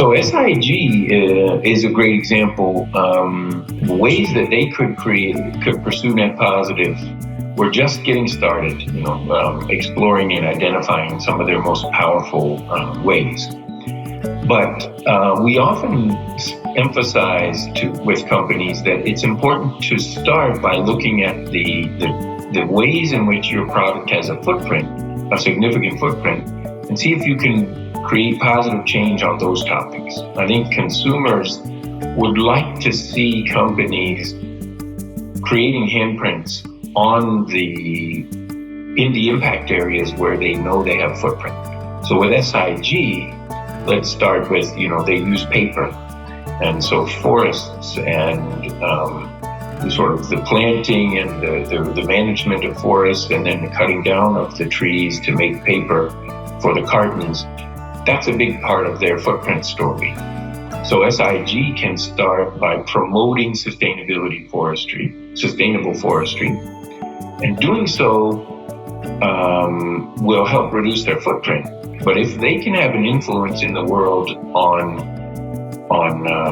So SIG is a great example. Ways that they could pursue net positive. We're just getting started, exploring and identifying some of their most powerful ways. But we often emphasize with companies that it's important to start by looking at the ways in which your product has a significant footprint, and see if you can create positive change on those topics. I think consumers would like to see companies creating handprints in the impact areas where they know they have footprint. So with SIG, let's start with, they use paper. And so forests and sort of the planting and the management of forests, and then the cutting down of the trees to make paper for the cartons, that's a big part of their footprint story. So SIG can start by promoting sustainable forestry. And doing so will help reduce their footprint. But if they can have an influence in the world on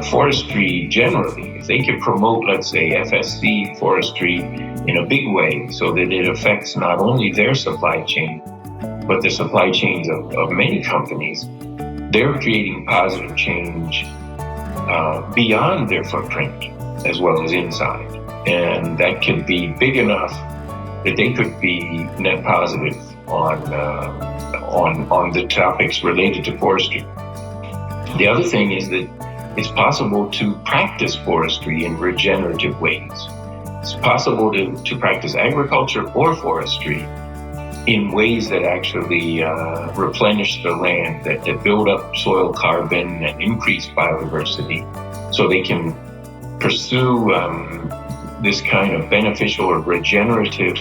forestry generally, if they can promote, let's say, FSC forestry in a big way so that it affects not only their supply chain, but the supply chains of many companies, they're creating positive change beyond their footprint as well as inside. And that could be big enough that they could be net positive on the topics related to forestry. The other thing is that it's possible to practice forestry in regenerative ways. It's possible to practice agriculture or forestry in ways that actually replenish the land, that build up soil carbon and increase biodiversity, so they can pursue this kind of beneficial or regenerative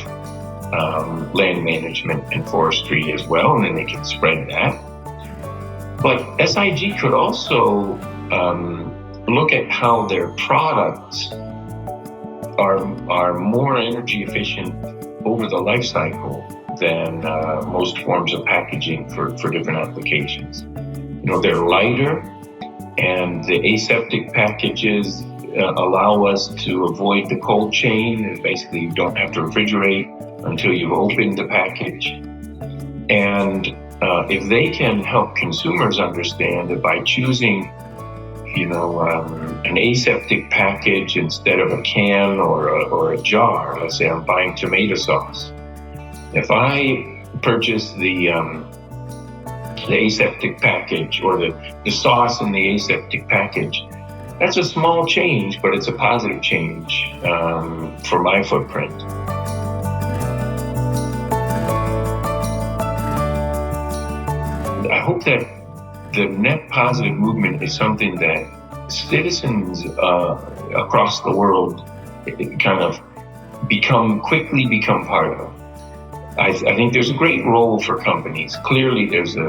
land management and forestry as well, and then they can spread that. But SIG could also look at how their products are more energy efficient over the life cycle than most forms of packaging for different applications. They're lighter, and the aseptic packages allow us to avoid the cold chain, and basically you don't have to refrigerate until you've opened the package. And if they can help consumers understand that by choosing an aseptic package instead of a can or a jar, let's say I'm buying tomato sauce, if I purchase the aseptic package or the sauce in the aseptic package, that's a small change, but it's a positive change for my footprint. I hope that the net positive movement is something that citizens across the world kind of quickly become part of. I think there's a great role for companies. Clearly, there's a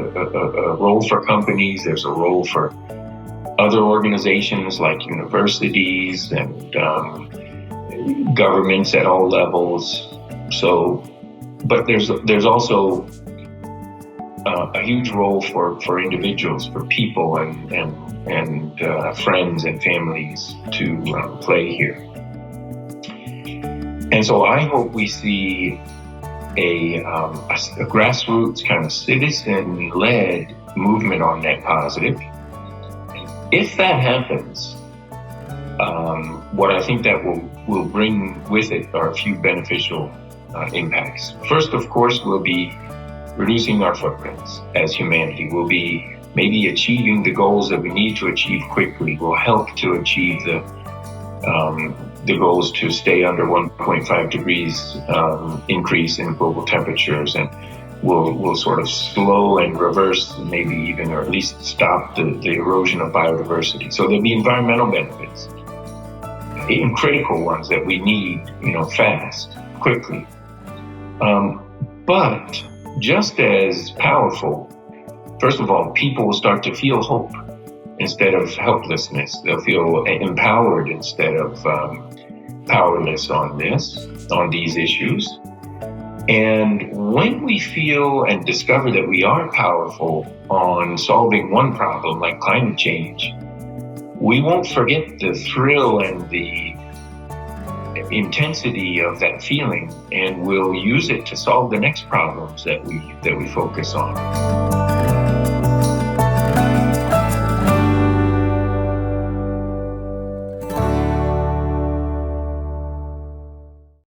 role for companies. There's a role for other organizations like universities and governments at all levels. But there's also a huge role for individuals, for people and friends and families to play here. And so I hope we see a grassroots kind of citizen-led movement on net positive. If that happens, what I think that will bring with it are a few beneficial impacts. First, of course, will be reducing our footprints as humanity. We'll be maybe achieving the goals that we need to achieve quickly. We'll help to achieve the goals to stay under 1.5 degrees increase in global temperatures, and we'll sort of slow and reverse, maybe even, or at least stop the erosion of biodiversity. So there'll be environmental benefits, even critical ones that we need, fast, quickly. But just as powerful, first of all, people will start to feel hope instead of helplessness. They'll feel empowered instead of powerless on these issues. And when we feel and discover that we are powerful on solving one problem like climate change, we won't forget the thrill and the intensity of that feeling, and we'll use it to solve the next problems that we focus on.